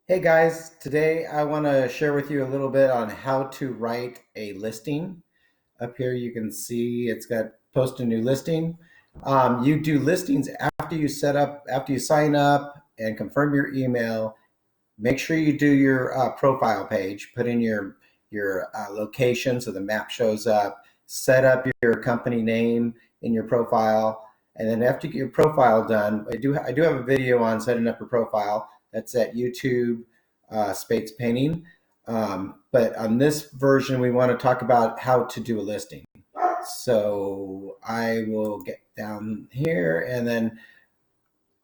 Hey guys, today I want to share with you a little bit on how to write a listing. Up here you can see it's got post a new listing. You do listings after you sign up and confirm your email. Make sure you do your profile page, put in your location so the map shows up, set up your company name in your profile, and then after you get your profile done, I do have a video on setting up your profile. That's at YouTube Spates Painting. But on this version, we want to talk about how to do a listing. So I will get down here and then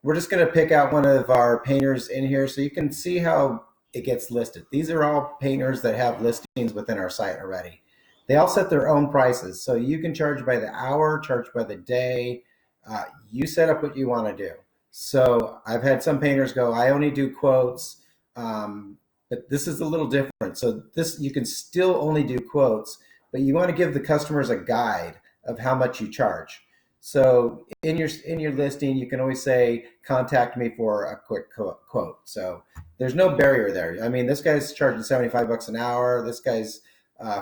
we're just going to pick out one of our painters in here so you can see how it gets listed. These are all painters that have listings within our site already. They all set their own prices. So you can charge by the hour, charge by the day. You set up what you want to do. So I've had some painters go, I only do quotes, but this is a little different. So this, you can still only do quotes, but you want to give the customers a guide of how much you charge. So in your listing, you can always say, "Contact me for a quick quote." So there's no barrier there. I mean, this guy's charging 75 bucks an hour. This guy's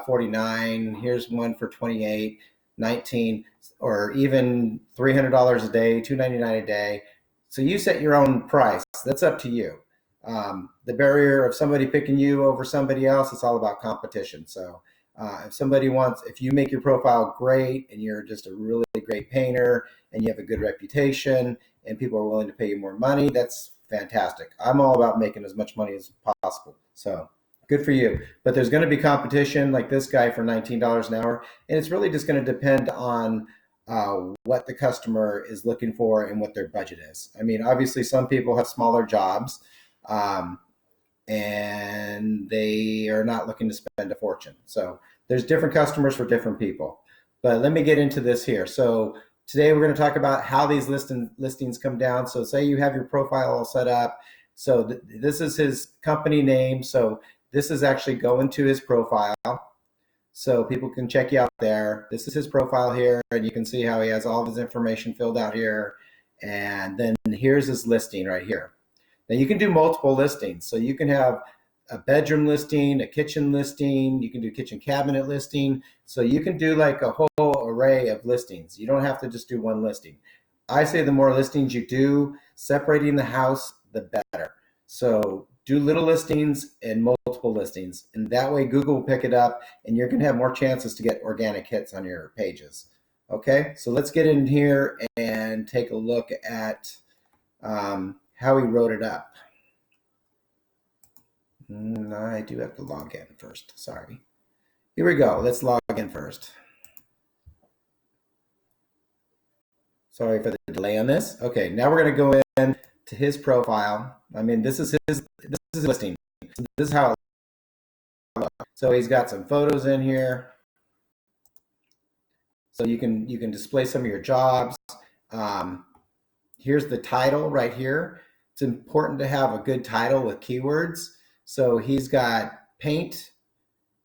49. Here's one for 28, 19, or even $300 a day, 299 a day. So you set your own price. That's up to you. The barrier of somebody picking you over somebody else, it's all about competition. So if you make your profile great and you're just a really great painter and you have a good reputation and people are willing to pay you more money, that's fantastic. I'm all about making as much money as possible. So good for you. But there's going to be competition like this guy for $19 an hour. And it's really just going to depend on what the customer is looking for and what their budget is. I mean, obviously, some people have smaller jobs. Um, and they are not looking to spend a fortune. So there's different customers for different people. But let me get into this here. So today we're going to talk about how these listings come down. So say you have your profile all set up. So this is his company name. So this is actually going to his profile. So people can check you out there. This is his profile here, and you can see how he has all of his information filled out here. And then here's his listing right here. Now you can do multiple listings. So you can have a bedroom listing, a kitchen listing, you can do kitchen cabinet listing. So you can do like a whole array of listings. You don't have to just do one listing. I say the more listings you do, separating the house, the better. So do little listings and multiple listings. And that way Google will pick it up and you're going to have more chances to get organic hits on your pages. Okay, so let's get in here and take a look at how he wrote it up. I do have to log in first. Sorry. Here we go. Let's log in first. Sorry for the delay on this. Okay, now we're going to go in to his profile. I mean, this is his listing. So this is how it looks. So he's got some photos in here. So you can display some of your jobs. Here's the title right here. It's important to have a good title with keywords. So he's got paint,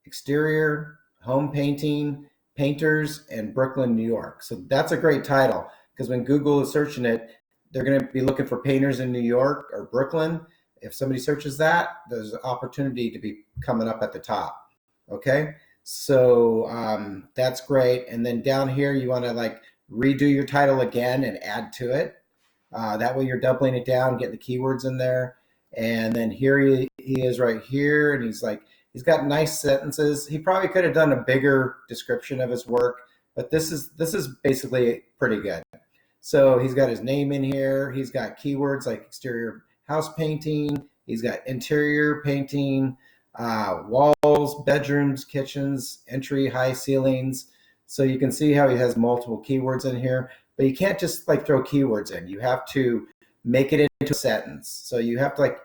exterior, home painting, painters, and Brooklyn, New York. So that's a great title because when Google is searching it, they're going to be looking for painters in New York or Brooklyn. If somebody searches that, there's an opportunity to be coming up at the top. Okay, so that's great. And then down here, you want to like redo your title again and add to it. That way you're doubling it down, getting the keywords in there. And then here he is right here, and he's got nice sentences. He probably could have done a bigger description of his work, but this is basically pretty good. So he's got his name in here. He's got keywords like exterior house painting. He's got interior painting, walls, bedrooms, kitchens, entry, high ceilings. So you can see how he has multiple keywords in here, but you can't just like throw keywords in. You have to make it into a sentence. So you have to like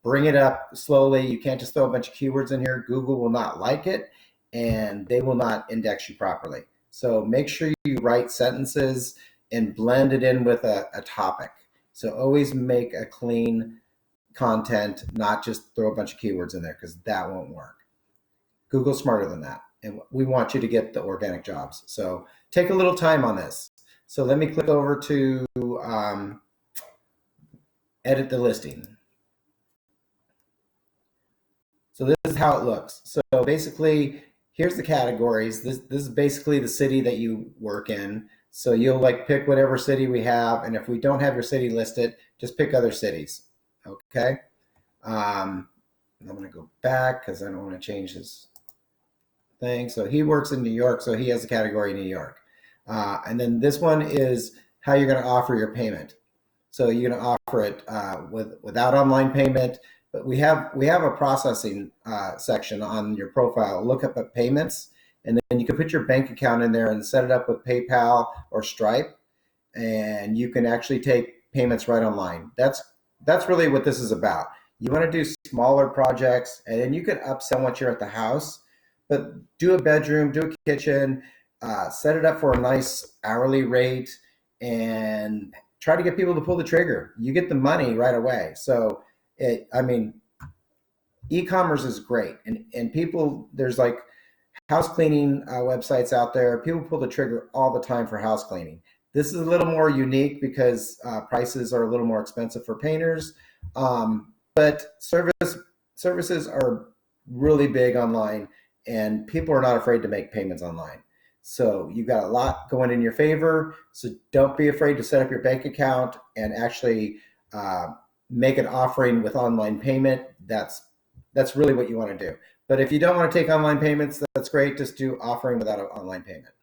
bring it up slowly. You can't just throw a bunch of keywords in here. Google will not like it and they will not index you properly. So make sure you write sentences and blend it in with a topic. So always make a clean content, not just throw a bunch of keywords in there because that won't work. Google's smarter than that. And we want you to get the organic jobs. So take a little time on this. So let me click over to edit the listing. So this is how it looks. So basically, here's the categories. This is basically the city that you work in. So you'll like pick whatever city we have, and if we don't have your city listed, just pick other cities. Okay. I'm going to go back because I don't want to change his thing. So he works in New York, so he has a category New York. And then this one is how you're going to offer your payment. So you're going to offer it without online payment, but we have a processing section on your profile. Look up at payments, and then you can put your bank account in there and set it up with PayPal or Stripe, and you can actually take payments right online. That's really what this is about. You want to do smaller projects, and then you can upsell once you're at the house, but do a bedroom, do a kitchen, set it up for a nice hourly rate, and try to get people to pull the trigger. You get the money right away. So, e-commerce is great, and people, there's like house cleaning websites out there. People pull the trigger all the time for house cleaning. This is a little more unique because prices are a little more expensive for painters, but services are really big online, and people are not afraid to make payments online. So you've got a lot going in your favor. So don't be afraid to set up your bank account and actually make an offering with online payment. That's really what you want to do. But if you don't want to take online payments, that's great. Just do offering without an online payment.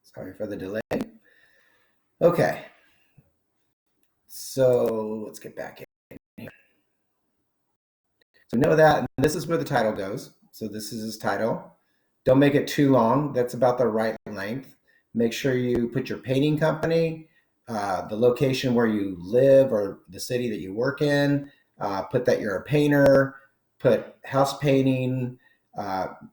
Sorry for the delay. Okay. So let's get back in here. So know that, and this is where the title goes. So this is his title. Don't make it too long. That's about the right length. Make sure you put your painting company, the location where you live or the city that you work in. Put that you're a painter. Put house painting.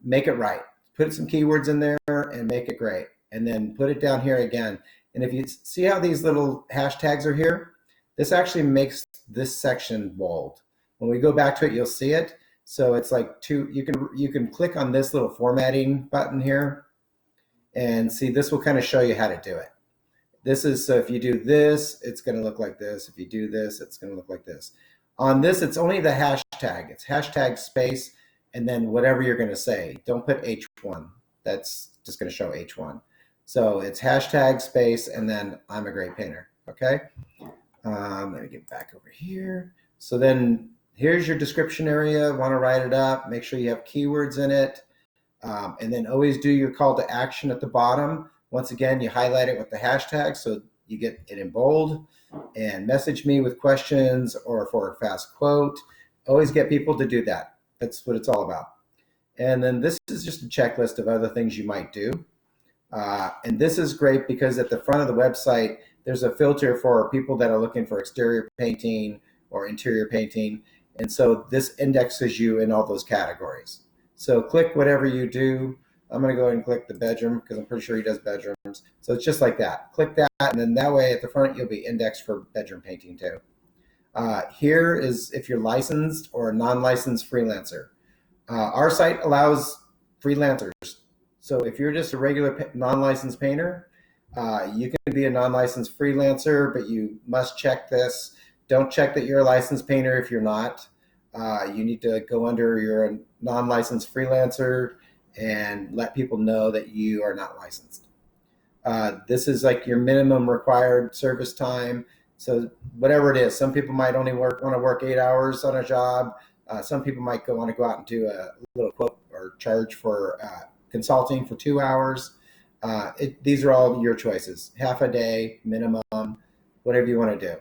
Make it right. Put some keywords in there and make it great. And then put it down here again. And if you see how these little hashtags are here, this actually makes this section bold. When we go back to it, you'll see it. So it's like you can click on this little formatting button here and see, this will kind of show you how to do it. This is, so if you do this, it's going to look like this. If you do this, it's going to look like this. On this, it's only the hashtag. It's hashtag space and then whatever you're going to say. Don't put H1. That's just going to show H1. So it's hashtag space and then I'm a great painter. Okay. Let me get back over here. So then here's your description area. Want to write it up. Make sure you have keywords in it. And then always do your call to action at the bottom. Once again, you highlight it with the hashtag so you get it in bold, and message me with questions or for a fast quote. Always get people to do that. That's what it's all about. And then this is just a checklist of other things you might do. And this is great because at the front of the website, there's a filter for people that are looking for exterior painting or interior painting. And so this indexes you in all those categories. So click whatever you do. I'm going to go ahead and click the bedroom because I'm pretty sure he does bedrooms. So it's just like that. Click that, and then that way at the front, you'll be indexed for bedroom painting too. Here is if you're licensed or a non-licensed freelancer. Our site allows freelancers. So if you're just a regular non-licensed painter, you can be a non-licensed freelancer, but you must check this. Don't check that you're a licensed painter if you're not. You need to go under you're a non-licensed freelancer and let people know that you are not licensed. This is like your minimum required service time. So whatever it is, some people might only want to work 8 hours on a job. Some people might want to go out and do a little quote or charge for consulting for 2 hours. These are all your choices. Half a day, minimum, whatever you want to do.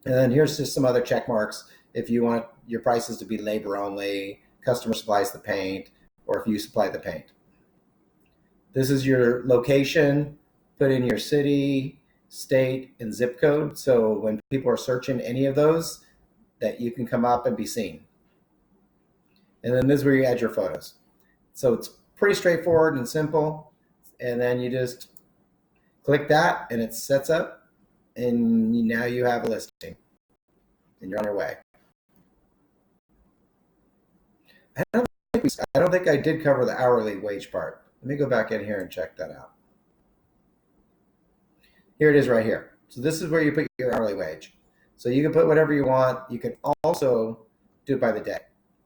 And then here's just some other check marks. If you want your prices to be labor only, customer supplies the paint, or if you supply the paint. This is your location. Put in your city, state, and zip code. So when people are searching any of those, that you can come up and be seen. And then this is where you add your photos. So it's pretty straightforward and simple. And then you just click that and it sets up, and now you have a listing and you're on your way. I don't think I did cover the hourly wage part. Let me go back in here and check that out. Here it is right here. So this is where you put your hourly wage. So you can put whatever you want. You can also do it by the day.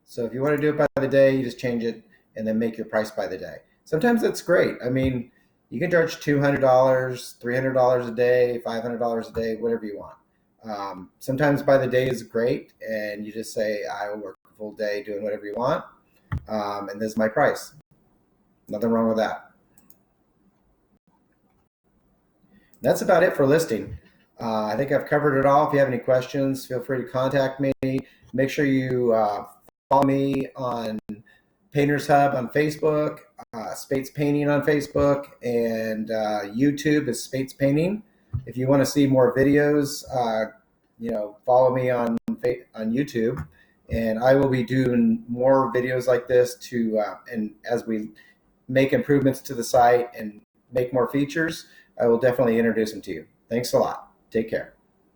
So if you want to do it by the day, you just change it and then make your price by the day. Sometimes that's great. I mean, you can charge $200, $300 a day, $500 a day, whatever you want. Sometimes by the day is great, and you just say, I will work a full day doing whatever you want, and this is my price. Nothing wrong with that. That's about it for listing. I think I've covered it all. If you have any questions, feel free to contact me. Make sure you follow me on Painters Hub on Facebook, Spates Painting on Facebook, and YouTube is Spates Painting. If you want to see more videos, follow me on YouTube, and I will be doing more videos like this and as we make improvements to the site and make more features, I will definitely introduce them to you. Thanks a lot. Take care.